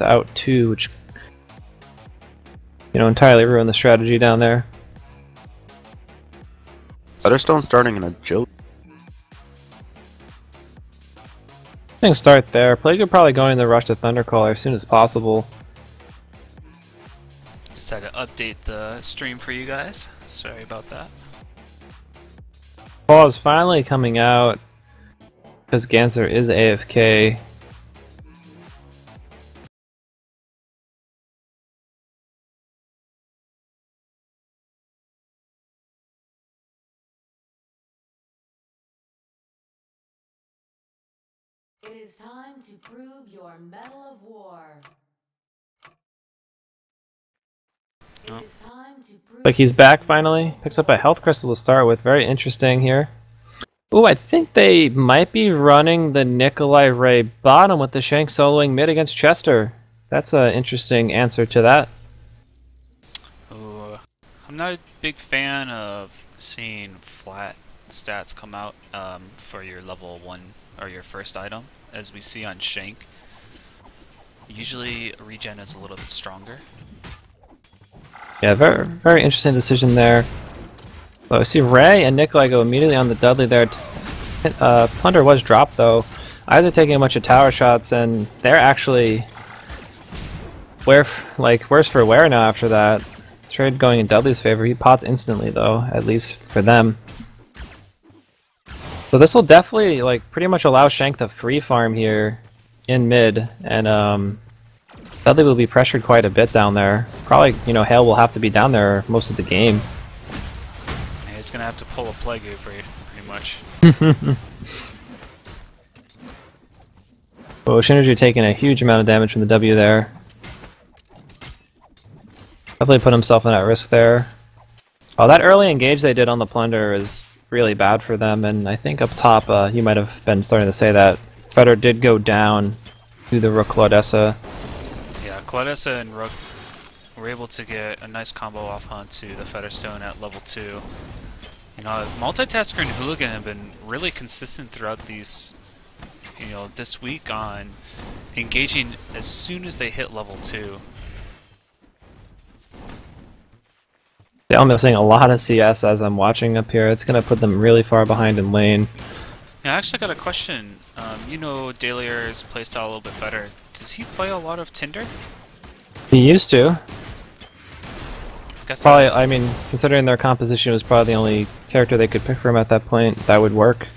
out 2, which entirely ruined the strategy down there. Butterstone starting in agility. Things start there. Plague are probably going to rush to Thundercaller as soon as possible. Just had to update the stream for you guys. Sorry about that. Ball is finally coming out because Ganser is AFK. It is time to prove your Medal of War. It is time to prove Like he's back finally. Picks up a health crystal to start with. Very interesting here. Ooh, I think they might be running the Nikolai Ray bottom with the Shank soloing mid against Chester. That's an interesting answer to that. Ooh, I'm not a big fan of seeing flat stats come out for your level 1 or your first item, as we see on Shank. Usually regen is a little bit stronger. Yeah, very, very interesting decision there. Well, we see Ray and Nikolai go immediately on the Dudley there. Plunder was dropped though. Either taking a bunch of tower shots, and they're actually worse for wear now after that. Trade going in Dudley's favor. He pots instantly though, at least for them. So this will definitely pretty much allow Shank to free farm here in mid, and Dudley will be pressured quite a bit down there. Probably, Hale will have to be down there most of the game. Yeah, he's gonna have to pull a Plague pretty much. Oh, Shinergy taking a huge amount of damage from the W there. Definitely put himself in at risk there. Oh, that early engage they did on the Plunder is really bad for them, and I think up top you might have been starting to say that Feder did go down to the Rook Claudessa. Yeah, Claudessa and Rook were able to get a nice combo off onto the Featherstone at level 2. Multitasker and Hooligan have been really consistent throughout these, this week on engaging as soon as they hit level 2. They're missing a lot of CS as I'm watching up here. It's going to put them really far behind in lane. Yeah, I actually got a question. Dalier's playstyle a little bit better. Does he play a lot of Tinder? He used to. Guess Probably, I mean, considering their composition was probably the only character they could pick from at that point, that would work.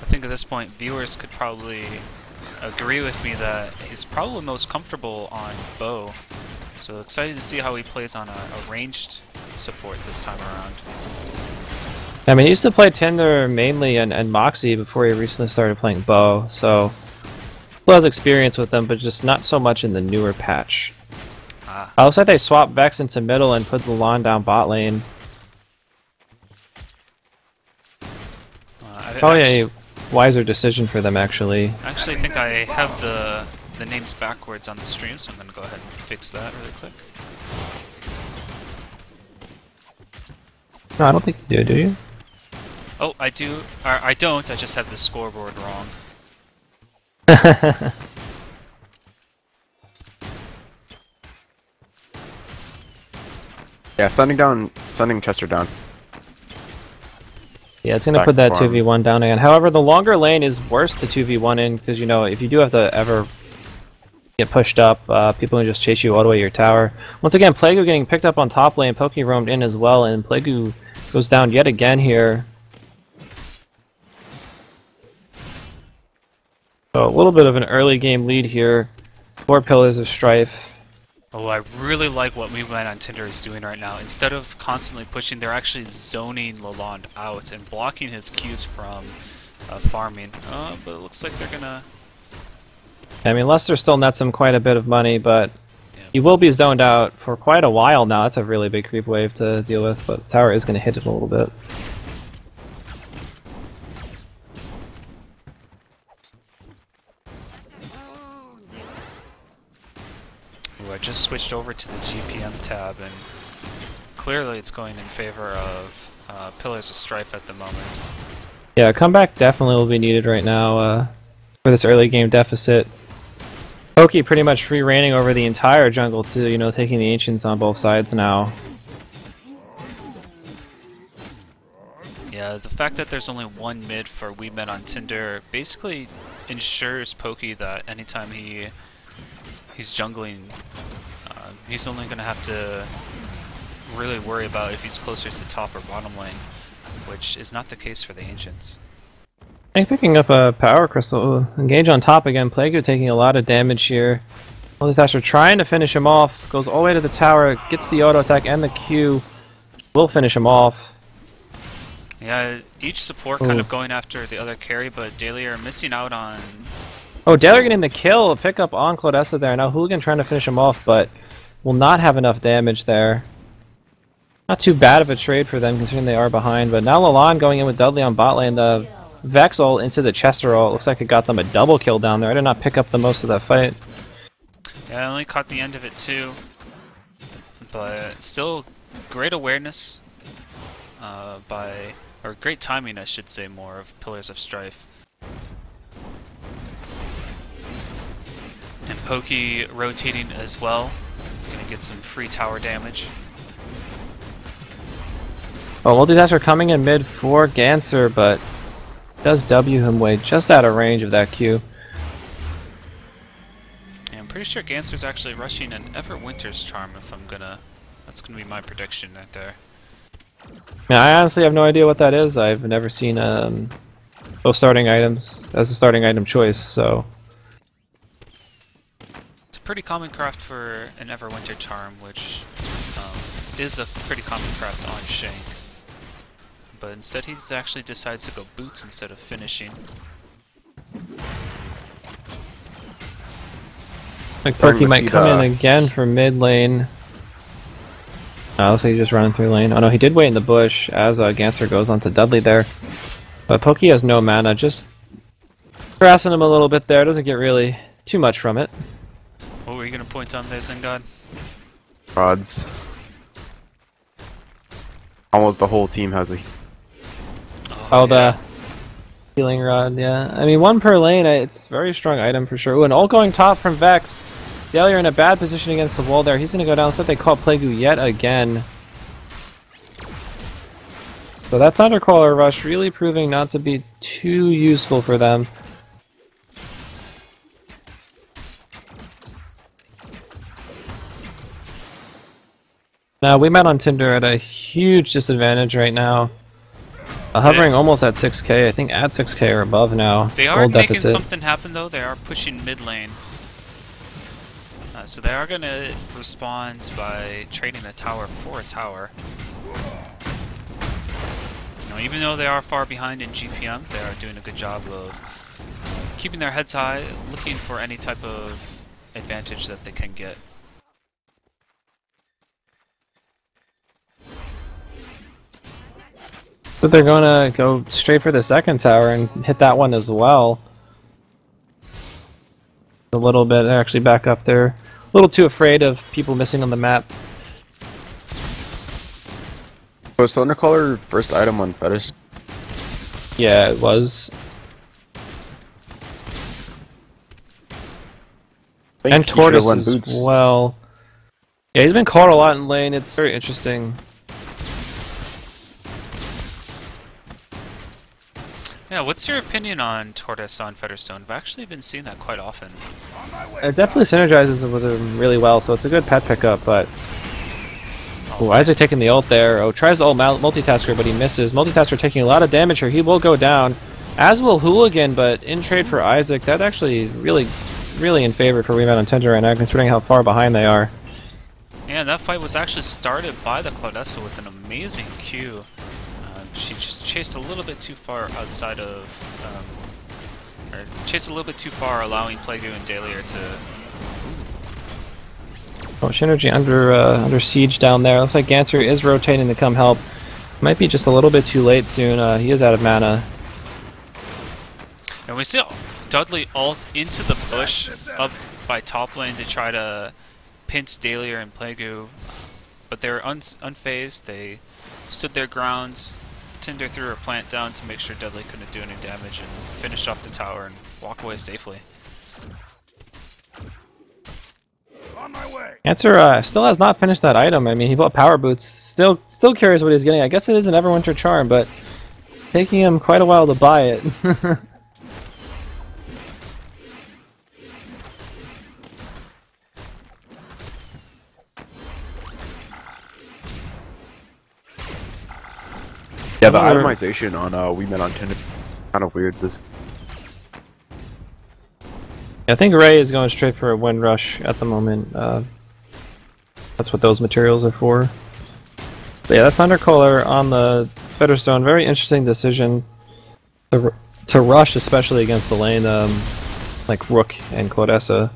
I think at this point viewers could probably agree with me that he's probably most comfortable on bow. So excited to see how he plays on a ranged support this time around. I mean, he used to play Tinder mainly and Moxie before he recently started playing bow, so still has experience with them, but just not so much in the newer patch. Looks like they swapped Vex into middle and put the lawn down bot lane. Probably a wiser decision for them, actually. I actually think I have the names backwards on the stream, so I'm going to go ahead and fix that really quick. No, I don't think you do you? Oh, I do. Or I don't, I just have the scoreboard wrong. Yeah, sending Chester down. Yeah, it's going to Back put that farm. 2v1 down again. However, the longer lane is worse to 2v1 in, because, if you do have to ever get pushed up, people can just chase you all the way to your tower. Once again, Plague getting picked up on top lane, Poke roamed in as well, and Plague goes down yet again here. So a little bit of an early game lead here. 4 Pillars of Strife. Oh, I really like what Movement on Tinder is doing right now. Instead of constantly pushing, they're actually zoning Lalonde out and blocking his Qs from farming. But it looks like they're gonna... I mean, Lester still nets him quite a bit of money, but Yeah. he will be zoned out for quite a while now. That's a really big creep wave to deal with, but the tower is going to hit it a little bit. Ooh, I just switched over to the GPM tab, and clearly it's going in favor of Pillars of Strife at the moment. Yeah, comeback definitely will be needed right now for this early game deficit. Pokey pretty much free reigning over the entire jungle too, you know, taking the Ancients on both sides now. Yeah, the fact that there's only one mid for We Met on Tinder basically ensures Pokey that anytime he's jungling, he's only going to have to really worry about if he's closer to top or bottom lane, which is not the case for the Ancients. I think picking up a Power Crystal. Engage on top again. Plague taking a lot of damage here. Multitasker trying to finish him off. Goes all the way to the tower. Gets the auto attack and the Q. Will finish him off. Yeah, each support kind of going after the other carry, but Daily are missing out on... Oh, Daler getting the kill. Pick up on Claudessa there. Now Hooligan trying to finish him off, but will not have enough damage there. Not too bad of a trade for them considering they are behind, but now Lalonde going in with Dudley on bot lane. The Vex ult into the Chester ult. Looks like it got them a double kill down there. I did not pick up the most of that fight. Yeah, I only caught the end of it too. But still great awareness or great timing I should say more, of Pillars of Strife. And Pokey rotating as well. Gonna get some free tower damage. Oh, Multitasker coming in mid for Ganser, but does W him way just out of range of that Q. Yeah, I'm pretty sure Ganser's actually rushing an Everwinter's Charm if that's gonna be my prediction right there. Yeah, I honestly have no idea what that is. I've never seen those starting items as a starting item choice, so... It's a pretty common craft for an Everwinter Charm, which is a pretty common craft on Shank. But instead he actually decides to go boots instead of finishing. Like Pokey might come in again for mid lane. Looks like he's just running through lane. Oh no, he did wait in the bush as Ganser goes onto Dudley there. But Pokey has no mana, just harassing him a little bit there. Doesn't get really too much from it. What were you going to point on there, Zengod? Rods. Almost the whole team has a... Oh, yeah. The healing rod, yeah. I mean, one per lane, it's a very strong item for sure. Ooh, an ult going top from Vex. Dahlia in a bad position against the wall there. He's going to go down. Instead, they call Plague yet again. So that Thundercaller rush really proving not to be too useful for them. Now, We Met on Tinder at a huge disadvantage right now. Hovering almost at 6k, I think at 6k or above now. They are making something happen though, they are pushing mid lane. So they are going to respond by trading a tower for a tower. You know, even though they are far behind in GPM, they are doing a good job of keeping their heads high, looking for any type of advantage that they can get. But they're gonna go straight for the second tower and hit that one as well. A little bit, they're actually back up there. A little too afraid of people missing on the map. Was Thundercaller first item on Fetish? Yeah, it was. And Tortoise as well. Yeah, he's been caught a lot in lane. It's very interesting. Yeah, what's your opinion on Tortoise on Featherstone? I've actually been seeing that quite often. It definitely synergizes with him really well, so it's a good pet pickup, but... Ooh, Isaac taking the ult there. Oh, tries the ult multitasker, but he misses. Multitasker taking a lot of damage here. He will go down, as will Hooligan, but in trade for Isaac, that actually really in favor for We Met on Tinder right now, considering how far behind they are. Yeah, that fight was actually started by the Claudessa with an amazing Q. She just chased a little bit too far outside of, or chased a little bit too far, allowing Plague and Dahlia to... Oh, Synergy under siege down there. Looks like Ganser is rotating to come help. Might be just a little bit too late soon. He is out of mana. And we see Dudley ult into the bush up by top lane to try to pinch Dahlia and Plague, but they were unfazed. They stood their grounds. Tinder threw her plant down to make sure Dudley couldn't do any damage and finished off the tower and walk away safely. Answer still has not finished that item. I mean, he bought power boots. Still curious what he's getting. I guess it is an Everwinter charm, but taking him quite a while to buy it. Yeah, the itemization on We Met on Tinder kind of weird. This. I think Ray is going straight for a Wind Rush at the moment. That's what those materials are for. But yeah, that Thundercaller on the Featherstone, very interesting decision to rush, especially against the lane like Rook and Claudessa.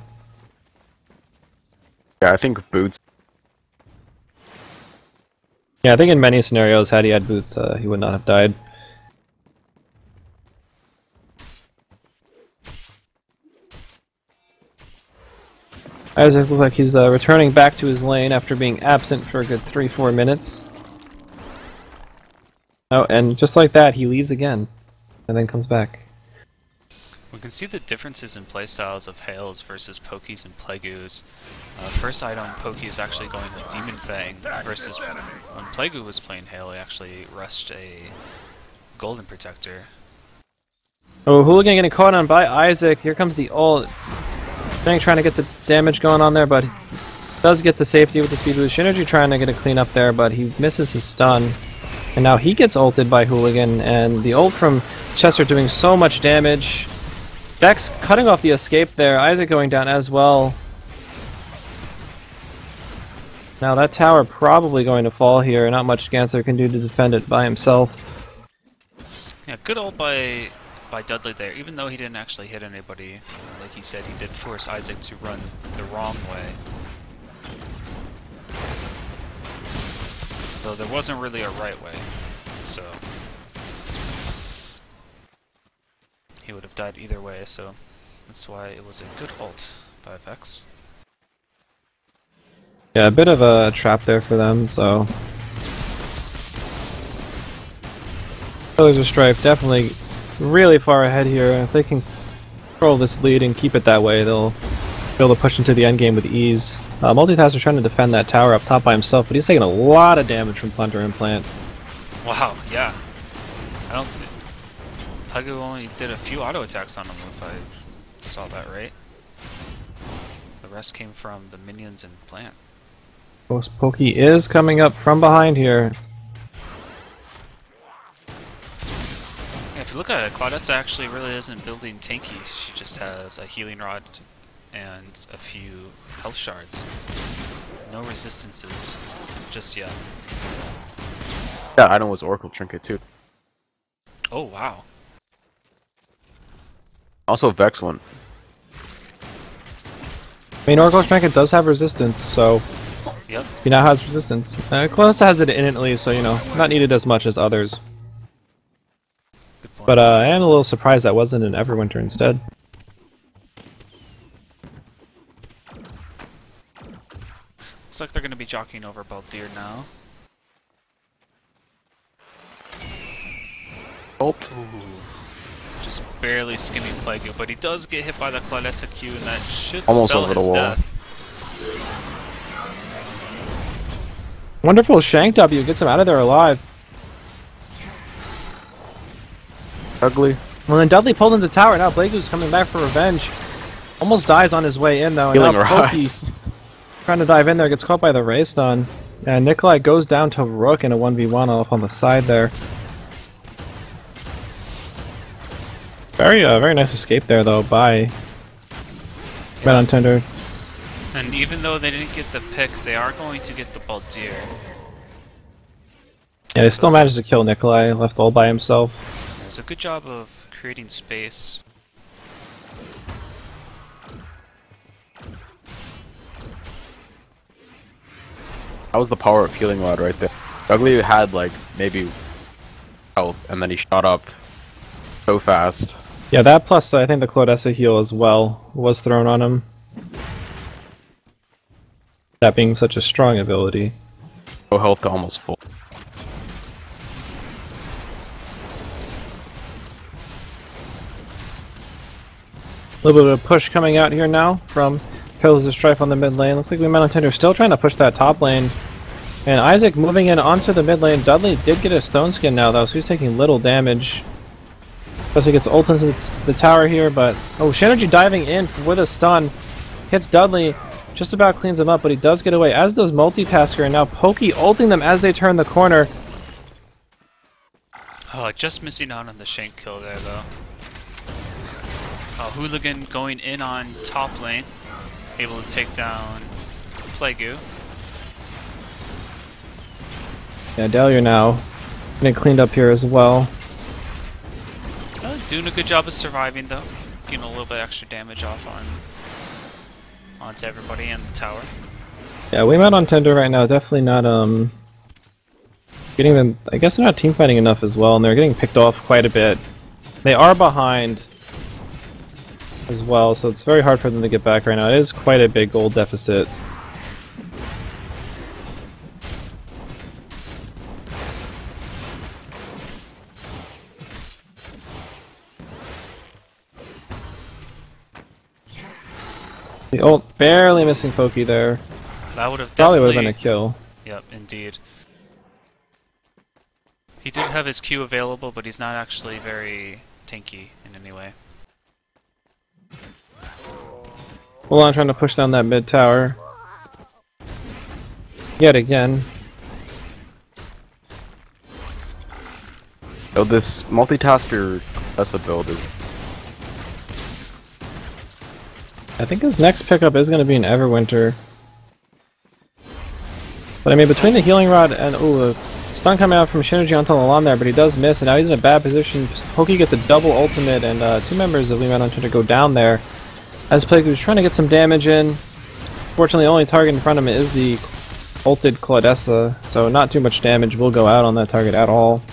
Yeah, I think boots. Yeah, I think in many scenarios, had he had boots, he would not have died. Isaac looks like he's returning back to his lane after being absent for a good 3-4 minutes. Oh, and just like that, he leaves again, and then comes back. We can see the differences in playstyles of Hails versus Pokies and Plagues. First item, Pokey is actually going with Demon Fang, versus when Plague was playing Hail, he actually rushed a Golden Protector. Oh, Hooligan getting caught on by Isaac. Here comes the ult. Fang trying to get the damage going on there, but does get the safety with the speed boost. Shinergy trying to get a clean up there, but he misses his stun. And now he gets ulted by Hooligan, and the ult from Chester doing so much damage. Vex cutting off the escape there. Isaac going down as well. Now that tower probably going to fall here. Not much Ganser can do to defend it by himself. Yeah, good ult by Dudley there. Even though he didn't actually hit anybody, like he said, he did force Isaac to run the wrong way. Though there wasn't really a right way, so he would have died either way, so that's why it was a good ult by Vex. Yeah, a bit of a trap there for them, so Pillars of Strife definitely really far ahead here. If they can control this lead and keep it that way, they'll be able to push into the endgame with ease. Multitasker trying to defend that tower up top by himself, but he's taking a lot of damage from Plunder Implant. Wow, yeah. I don't think Plague only did a few auto attacks on him, if I saw that right. The rest came from the minions and plant. Pokey is coming up from behind here. Yeah, if you look at it, Claudessa actually really isn't building tanky. She just has a healing rod and a few health shards. No resistances just yet. That item was Oracle Trinket too. Oh wow. Also Vex one. I mean, Oracle Trinket does have resistance, so Yep. he now has resistance. Claudessa has it innately, so you know, not needed as much as others. Good point. But I am a little surprised that wasn't an Everwinter instead. Looks like they're going to be jockeying over Baldir now. Ult. Just barely skimming Plague, but he does get hit by the Claudessa Q, and that should Almost spell over the his wall. death. Wonderful Shank W gets him out of there alive. Ugly. Well, then Dudley pulled into the tower. Now Blagu's coming back for revenge. Almost dies on his way in, though. And Healing now Pokey rods. trying to dive in there, gets caught by the Ray stun. And Nikolai goes down to Rook in a 1v1 off on the side there. Very nice escape there, though, by Red on Tinder. And even though they didn't get the pick, they are going to get the Baldir. Yeah, they still managed to kill Nikolai, left all by himself. It's a good job of creating space. That was the power of healing rod right there. Ugly had like maybe health, and then he shot up so fast. Yeah, that plus I think the Claudessa heal as well was thrown on him. That being such a strong ability. So health to almost full. A little bit of push coming out here now from Pillars of Strife on the mid lane. Looks like we might on Tinder still trying to push that top lane. And Isaac moving in onto the mid lane. Dudley did get a stone skin now though, so he's taking little damage. Plus he gets ult into the tower here, but... Oh, Shinergy diving in with a stun. Hits Dudley, just about cleans him up, but he does get away, as does Multitasker, and now Pokey ulting them as they turn the corner. Oh, just missing out on the shank kill there though. Hooligan going in on top lane, able to take down Plague. Yeah, Dahlia now getting cleaned up here as well. Doing a good job of surviving though, getting a little bit extra damage off onto everybody in the tower. Yeah, we met on Tinder right now, definitely not getting them. I guess they're not team fighting enough as well, and they're getting picked off quite a bit. They are behind as well, so it's very hard for them to get back right now. It is quite a big gold deficit. The ult barely missing Pokey there. That would have Probably definitely... would have been a kill. Yep, indeed. He did have his Q available, but he's not actually very tanky in any way. Mulan trying to push down that mid tower. Yet again. So this multitasker Essa build is... I think his next pickup is going to be an Everwinter. But I mean, between the healing rod and ooh, stun coming out from Shinergy onto the lawn there, but he does miss, and now he's in a bad position. Pokey gets a double ultimate, and two members of Lima Hunter to go down there. As Plague's trying to get some damage in. Fortunately, the only target in front of him is the ulted Claudessa, so not too much damage will go out on that target at all.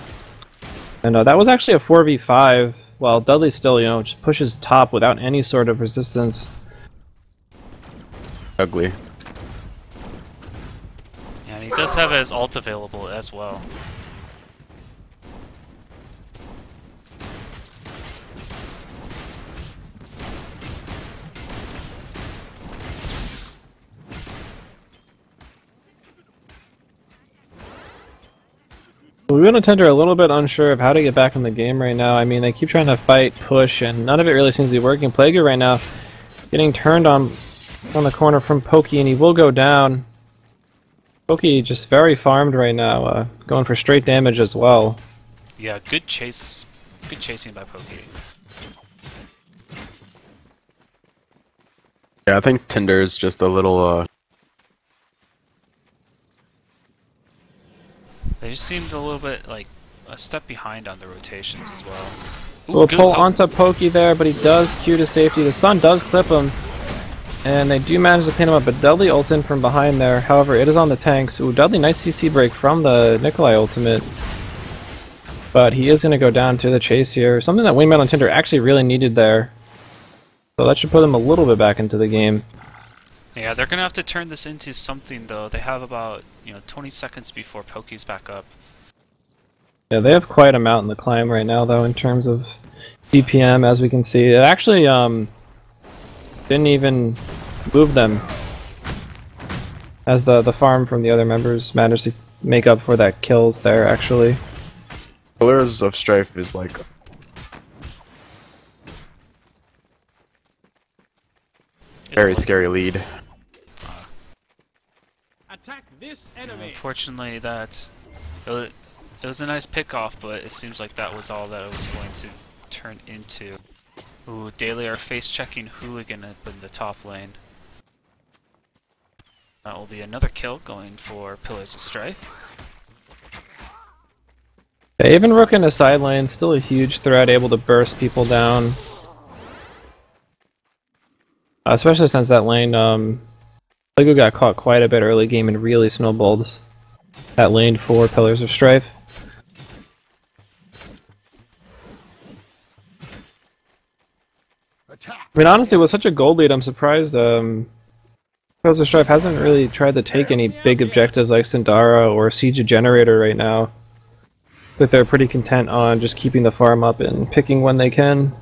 And that was actually a 4v5, while Dudley still, you know, just pushes top without any sort of resistance. ugly. Yeah, and he does have his ult available as well. We've been on Tinder a little bit unsure of how to get back in the game right now. I mean, they keep trying to fight, push, and none of it really seems to be working. Plague right now getting turned on the corner from Pokey, and he will go down. Pokey just very farmed right now, going for straight damage as well. Yeah, good chase. Good chasing by Pokey. Yeah, I think Tinder is just a little They just seemed a little bit like a step behind on the rotations as well. Ooh, We'll good pull help. onto Pokey there, but he does Q to safety. The stun does clip him, and they do manage to clean him up, but Dudley ults in from behind there. However, it is on the tanks. Ooh, Dudley, nice CC break from the Nikolai ultimate. But he is going to go down to the chase here. Something that Wingman on Tinder actually really needed there. So that should put them a little bit back into the game. Yeah, they're gonna have to turn this into something though. They have about 20 seconds before Pokey's back up. Yeah, they have quite a amount in the climb right now, though, in terms of DPM, as we can see. It actually didn't even move them, as the farm from the other members managed to make up for that kills there, actually. Pillars of Strife is like very scary lead. Attack this enemy. Unfortunately, it was a nice pickoff, but it seems like that was all that it was going to turn into. Ooh, Daily are face-checking Hooligan up in the top lane. That will be another kill going for Pillars of Strife. Yeah, even Rook in the side lane, still a huge threat, able to burst people down. Especially since that lane, Lego got caught quite a bit early game and really snowballed that lane for Pillars of Strife. I mean, honestly, with such a gold lead, I'm surprised Pillars of Strife hasn't really tried to take any big objectives like Sindara or Siege Generator right now. But they're pretty content on just keeping the farm up and picking when they can.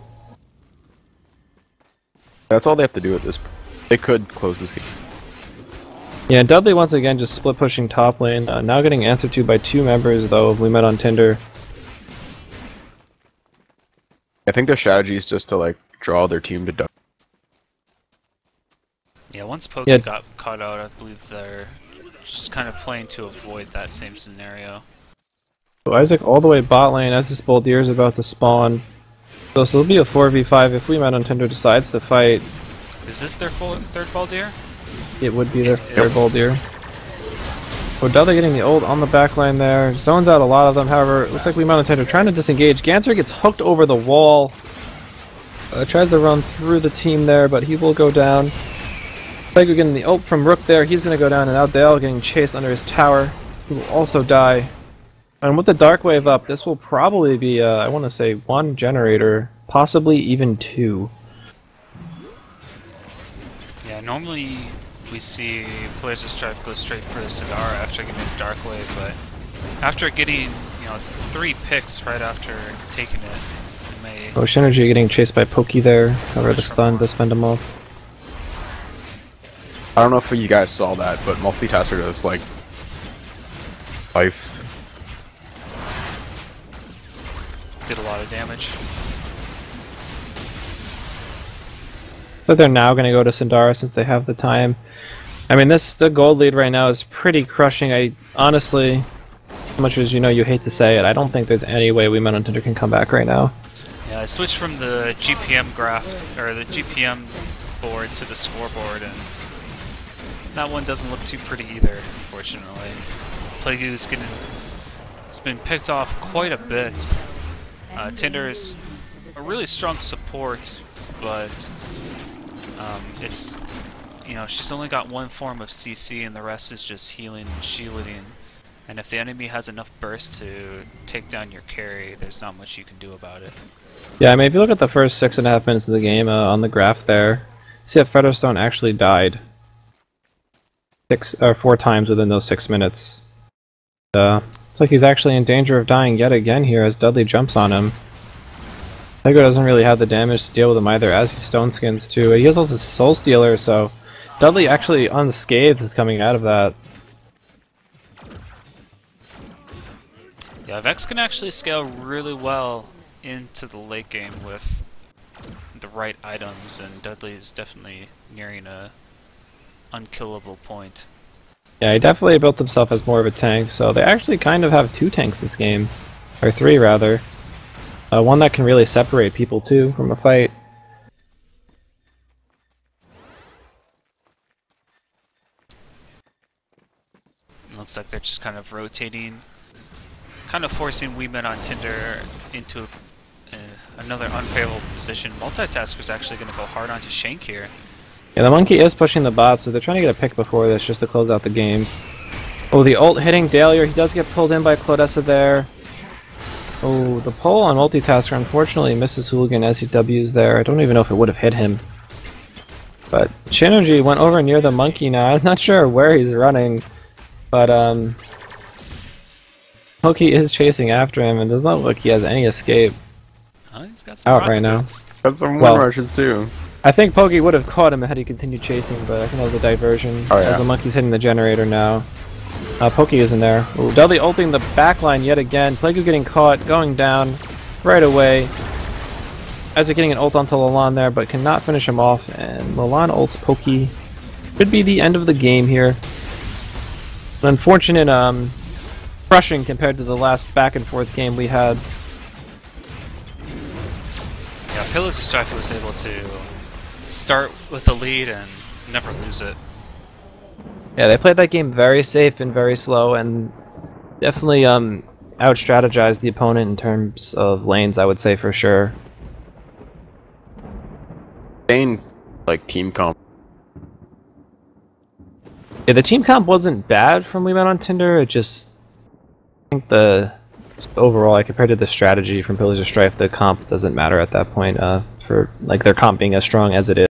That's all they have to do at this point. They could close this game. Yeah, Dudley once again just split pushing top lane. Now getting answered to by 2 members though of We Met on Tinder. I think their strategy is just to like draw their team to duck. Yeah, once Pokey got caught out, I believe they're just kind of playing to avoid that same scenario. So Isaac all the way bot lane as this Boldir is about to spawn. So it'll be a 4v5 if We Met on Tinder decides to fight. Is this their third Baldir? It would be their third Boldir. So Dudley getting the ult on the backline there. Zones out a lot of them, however, it looks like We Met on Tinder trying to disengage. Ganser gets hooked over the wall. Tries to run through the team there, but he will go down. Plego getting the ult from Rook there. He's going to go down, and Outdale getting chased under his tower. He will also die. And with the Dark Wave up, this will probably be, I want to say, 1 generator, possibly even 2. Yeah, normally we see players of Strife go straight for the Sidara after getting a Dark Wave, but after getting, 3 picks right after taking it, it may... Oh, Synergy getting chased by Pokey there. However, the stun does fend him off. I don't know if you guys saw that, but Multitasker does like life. Did a lot of damage. But they're now going to go to Syndara since they have the time. I mean, the gold lead right now is pretty crushing. I honestly, as much as you hate to say it, I don't think there's any way We Met on Tinder can come back right now. Yeah, I switched from the GPM graph, or the GPM board to the scoreboard, and that one doesn't look too pretty either, unfortunately. Plague's has been picked off quite a bit. Tinder is a really strong support, but it's, she's only got 1 form of CC and the rest is just healing and shielding. And if the enemy has enough burst to take down your carry, there's not much you can do about it. Yeah, I mean, if you look at the first 6.5 minutes of the game on the graph there, see that Featherstone actually died 4 times within those 6 minutes. Looks like he's actually in danger of dying yet again here as Dudley jumps on him. Lego doesn't really have the damage to deal with him either, as he stone skins too. He has also Soul Stealer, so Dudley actually unscathed is coming out of that. Yeah, Vex can actually scale really well into the late game with the right items, and Dudley is definitely nearing a unkillable point. Yeah, he definitely built himself as more of a tank, so they actually kind of have 2 tanks this game. Or 3 rather. One that can really separate people too from a fight. Looks like they're just kind of rotating, kind of forcing We Met on Tinder into another unfavorable position. Multitasker's actually going to go hard onto Shank here. Yeah, the monkey is pushing the bot, so they're trying to get a pick before this just to close out the game. Oh, the ult hitting Dahlia. He does get pulled in by Claudessa there. Oh, the pull on Multitasker unfortunately misses Hooligan as he W's there. I don't even know if it would have hit him. But Shinergy went over near the monkey now. I'm not sure where he's running, but Pokey is chasing after him and does not look like he has any escape. He's got some out right now. Got some Well, rushes too. I think Pokey would have caught him had he continued chasing, but I think that was a diversion. Oh, yeah. As the monkey's hitting the generator now. Pokey is in there. Ooh, Dudley ulting the backline yet again. Plague is getting caught, going down right away. Isaac getting an ult onto Lalon there, but cannot finish him off. And Lalon ults Pokey. Could be the end of the game here. An unfortunate crushing compared to the last back and forth game we had. Yeah, Pillars of Strife was able to start with a lead and never lose it. Yeah, they played that game very safe and very slow, and definitely out-strategized the opponent in terms of lanes, I would say for sure. Insane, like team comp. Yeah, the team comp wasn't bad from We Met on Tinder. It just, I think overall, like, compared to the strategy from Pillars of Strife, the comp doesn't matter at that point. For like their comp being as strong as it is.